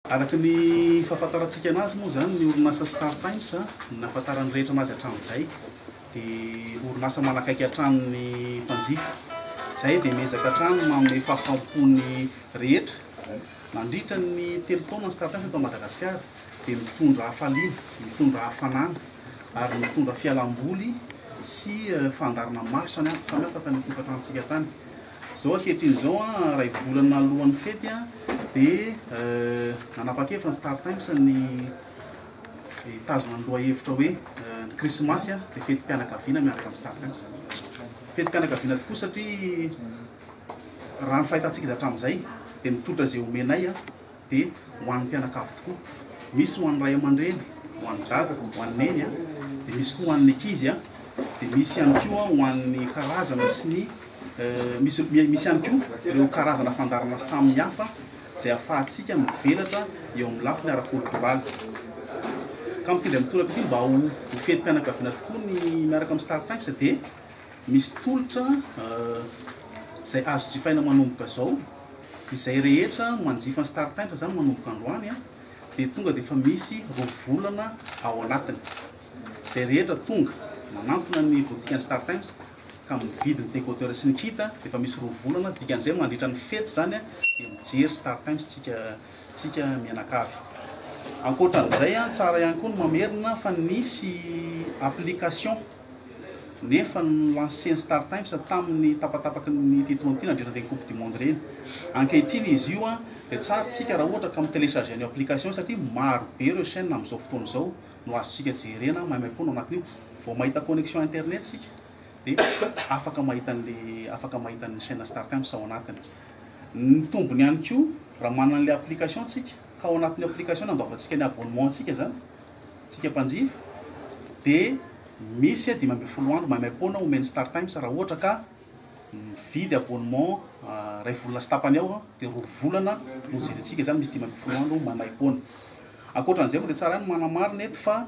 Araky ny fahafantarantsika anazy moa zany ny orinasa Star Times nahafantarany rehetra anazy hatramin'izay dia orinasa manakaiky hatramin'ny mpanjifa. Zay dia miezaka hatrany manome fahafaham-pony rehetra nandritra ny 3 taona ny Star Times eto Madagasikara dia mitondra hafaliana, mitondra hafanana ary mitondra fialamboly sy fandarana maro samihafa tany tokantranontsika tany. Zao ankehitriny zao ray volana alohan'ny fety dia nanapa-kevitra ny Star Times ny tazona ny lohahevitra hoe ny krismasy dia fetim-pianakaviana miaraka amin'ny Star Times. Fetim-pianakaviana tokoa satria raha ny fahitantsika izy hatramin'izay dia mitondra izay omenay dia ho an'ny mpianakavy tokoa. Misy ho an'ny ray aman-dreny, ho an'ny dada, ho an'ny neny dia misy koa ho an'ny ankizy dia misy ihany koa ho an'ny karazana sy ny misy ihany koa ireo karazana fandarana samihafa izay ahafahantsika mivelatra eo amin'ny lafiny ara-pôlitoraly. Ka mitondra mitoraka ity mba ho fetim-pianakaviana tokoa ny miaraka amin'ny Star Times dia misy tolotra izay azo jifaina manomboka zao, izay rehetra manjifa ny Star Times zany manomboka androany dia tonga dia efa misy 2 volana ao anatiny. Izay rehetra tonga manantona ny botikany Star Times ka mividy ny décodeur sy ny kit dia efa misy 2 volana, dikan'izay mandritra ny fety zany dia mijery Star Times tsika mianakavy. Ankoatran'izay tsara ihany koa ny mamerina fa nisy application nefa ny lanceny Star Times tamin'ny tapatapaky ny titoanty nandritra ny coupe du monde reny. Ankehitriny izy io dia tsara tsika raha ohatra ka mitelecharger ny application satria maro be ireo chaîne amin'izao fotoana izao no azontsika jerena maimaimpoana ao anatin'io. Vao mahita connexion internet sika dia afaka mahita ny chaîne Star Times ao anatiny. Ny tombony ihany koa raha manana an'ilay application tsika ka ao anatin'ny application nandoavantsika ny abonnement tsika zany tsika mpanjifa dia misy 5 andro maimaimpoana omeny Star Times raha ohatra ka mividy abonnement ray volana sy tapany ao dia 2 volana no jerentsika zany misy 5 andro maimaimpoana. Ankoatran'izay moa dia tsara ny manamarina eto fa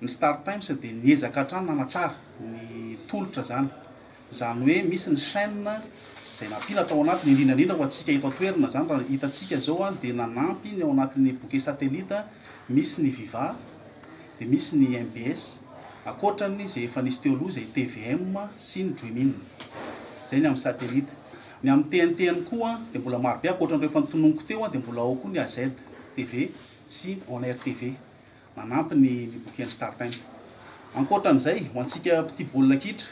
ny Star Times dia niezaka hatrany nanatsara ny tolotra zany hoe misy ny chaîne izay nampiana tao anatiny indrindrandrindra ho antsika eto an-toerana zany raha hitantsika zao dia nanampy ny ao anatin'ny bouquet satellite misy ny Viva dia misy ny MBS akoatrany izay efa nisy teo aloha izay TVM sy ny Dream. Zay ny amin'ny satellite. Ny amin'ny TNT ihany koa dia mbola maro be akoatran'ireo efa nitononoko teo dia mbola ao koa ny AZ TV sy On Air TV manampy ny bouquet Star Times. Ankoatran'izay ho antsika petit baolina kitra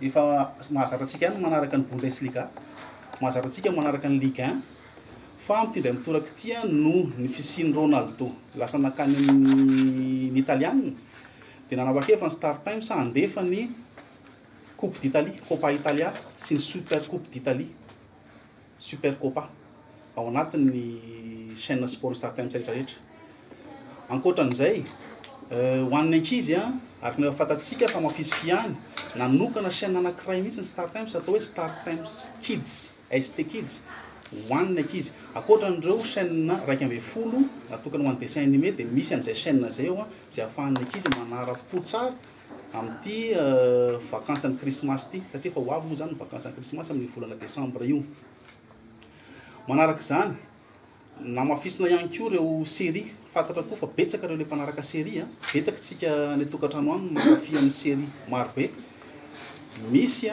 efa mahazatra antsika ihany manaraka ny Bundesliga, mahazatra antsika manaraka ny Ligue 1 fa mitindray mitoraka ity no ny fisian'ny Ronaldo lasa nakany ny Italiana dia nanapa-kevitra ny Star Times handefa ny Coupe d'Italie, Coppa Italia sy ny Super Coupe d'Italie, Super Coppa ao anatin'ny chaîne sport Star Times rehetrarehetra. Ankoatran'izay ho an'ny ankizy ary ny fantatsika fa mafisifihany nanokana chaîne anankiray mihitsy ny Star Times atao hoe Star Times Kids, ST Kids ho an'ny ankizy. Akoatran'ireo chaîne 12 natokana ho an'ny dessin animé dia misy an'izay chaîne zay ao izay ahafahan'ny ankizy manara-po tsara amin'ity vakansan'ny krismasy ity satria fa ho avy moa zany ny vakansan'ny krismasy amin'ny volana desambra io. Manaraka izany namafisina ihany koa ireo série fantatra koa fa betsaka ireo le mpanaraka série betsaka tsika ny tokantrano any mankafy amin'ny série maro be. Misy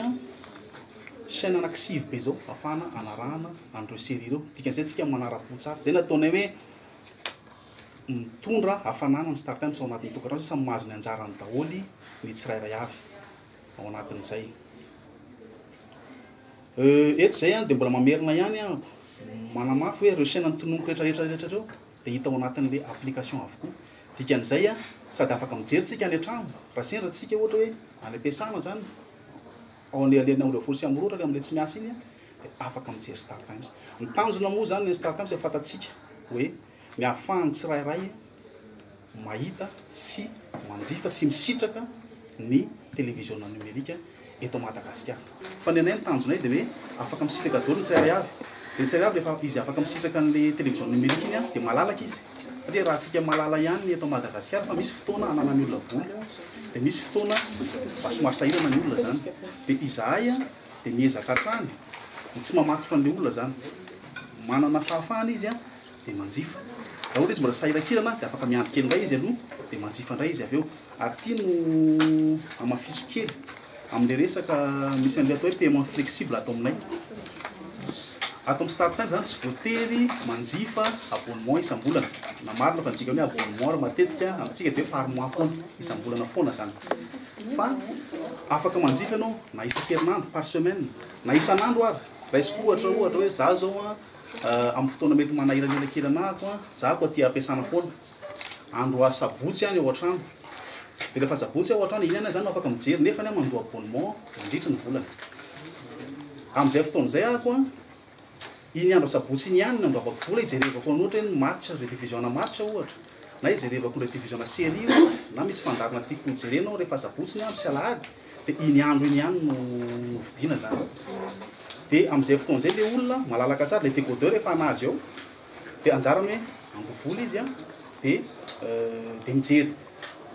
chaîne anankisivy be zao afahana anarahana an'ireo série ireo dikan'izay tsika manara-po tsara. Zay nataonay hoe mitondra hafanana ny Star Times ao anatin'ny tokantrano samy mahazo ny anjarany daholy ny tsirairay avy ao anatin'izay. Eto zay dia mbola mamerina ihany manamafy hoe ireo chaîne nitononoko rehetrarehetra reo dia hita ao anatin'ilay application avokoa. Dikan'izay sady afaka mijery tsika any an-trano raha sendra tsika ohatra hoe any am-piasana zany ao an'ilay folo sy amorora amin'ilay tsy miasa iny dia afaka mijery Star Times. Ny tanjona moa zany ny Star Times fantatsika hoe ny ahafahany tsirairay mahita sy manjifa sy misitraka ny télévision numérika eto Madagasikara. Fa ny anay ny tanjonay dia hoe afaka misitraka daholo ny tsirairay avy. Dia ny tsirairay avy rehefa izy afaka misitraka an'ilay télévision numérika iny dia malalaka izy satria raha antsika malala ihany eto Madagasikara fa misy fotoana ananany olona voly dia misy fotoana mba somary sahirana ny olona zany dia izahay dia miezaka hatrany tsy mamatotra an'ilay olona zany manana fahafahana izy dia manjifa raha ohatra izy mbola sahirakirana dia afaka miandry kely indray izy aloha dia manjifa indray izy avy eo ary tia no amafiso kely amin'le resaka misy an'le atao hoe paiement flexible atao aminay ato amin'ny start time zany tsy voatery manjifa abonnement isam-bolana na marina fa nidika hoe abonnement ary matetika amintsika dia hoe par mois foana isam-bolana foana zany fa afaka manjifa ianao na isan-kerinandro par semaine na isan'andro ary raisiko ohatra hoe za zao amin'ny fotoana mety manahiranela kely anahako za koa tia ampiasana foana andro sabotsy any ao an-trano dia rehefa sabotsy ao an-trano iny any zany afaka mijery nefa ny mandoa abonnement mandritra ny volana amin'izay fotoan'izay ahako iny andro sabotsy iny ihany nandoavako vola ijerevako ny ohatra hoe match redivision match ohatra na ijerevako redivision série na misy fandarina tiako jerenao rehefa sabotsy ny andro sy alahady dia iny andro iny ihany no vidiana zany dia amin'izay fotoan'izay le olona malalaka tsara le décodeur efa anazy ao dia anjarany hoe andovola izy dia mijery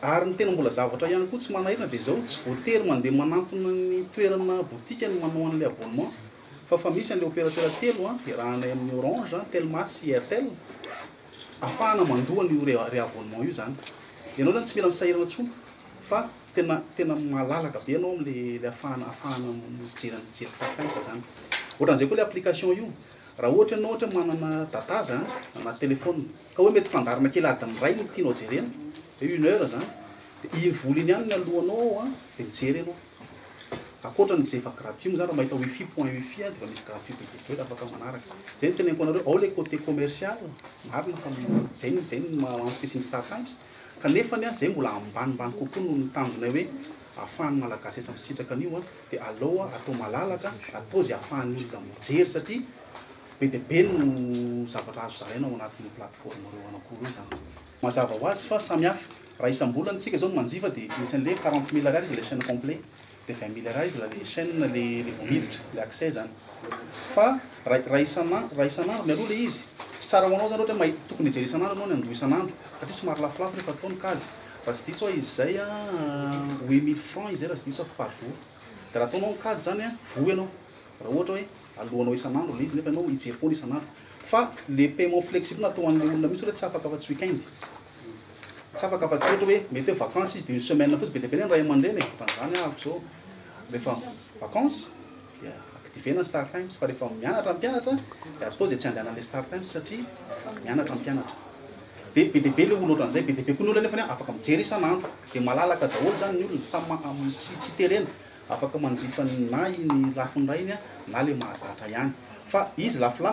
ary ny tena mbola zavatra ihany koa tsy manahirana dia zao tsy voatery mandeha manantona ny toerana botika ny manao an'ilay abonnement fa misy an'ilay opérateur telo dia raha anay amin'ny Orange Telma sy Airtel ahafahana mandoa ny réabonnement io zany ianao zany tsy mila misahirana intsony fa tena malalaka be ianao amin'le ahafahana mijery start time zany ohatran'izay koa le application io raha ohatra ianao ohatra manana dataza na téléphone ka hoe mety fandarina kely adiny ray no tianao jerena hoe 1 heure zany dia iny vola iny ihany ny alohanao dia mijery ianao akoatran'izay efa gratuit zany raha mahita wifi point wifi dia efa misy gratuit be afaka manaraka zay no teneniko anareo ao le côté commercial marina fa zay no mampiasiny start times kanefa zay mbola ambanimbany kokoa no nitanjonay hoe ahafahany malagasy etra misitraka an'io dia aleo atao malalaka atao zay ahafahany olona mijery satria be dia be no zavatra azo zaraina ao anatin'ny plateforme reo anankiroa io zany mazava ho azy fa samihafa raha isam-bolana antsika zao no manjifa dia misy an'le 40 000 ariary izy le chaîne complet dia 20 000 ariary izy le chaîne le vao miditra le accès zany fa raha isan'andro mialoha le izy tsy tsara ho anao zany ohatra hoe tokony hijery isan'andro anao ny andoha isan'andro satria somary lafolafo rehefa ataony kajy raha tsy diso izy zay 8000 francs izy raha tsy diso par jour dia raha ataonao kajy zany voy ianao raha ohatra hoe alohanao isan'andro le izy nefa ianao hijery foana isan'andro fa le paiement flexible natao an'le olona misy ohatra tsy afaka afa-tsy weekend tsy afaka afa-tsy ohatra hoe mety hoe vacances izy dia une semaine fotsy be dia be ny ray aman-dreny ohatran'izany ahako zao rehefa vacances dia activena start times fa rehefa mianatra mpianatra dia atao zay tsy andehanan'le start times satria mianatra mpianatra dia be dia be le olona ohatran'izay be dia be koa ny olona nefa afaka mijery isan'andro dia malalaka daholo zany ny olona samy tsy terena afaka manjifa na iny lafiny ray iny na le mahazatra ihany fa izy lafolafo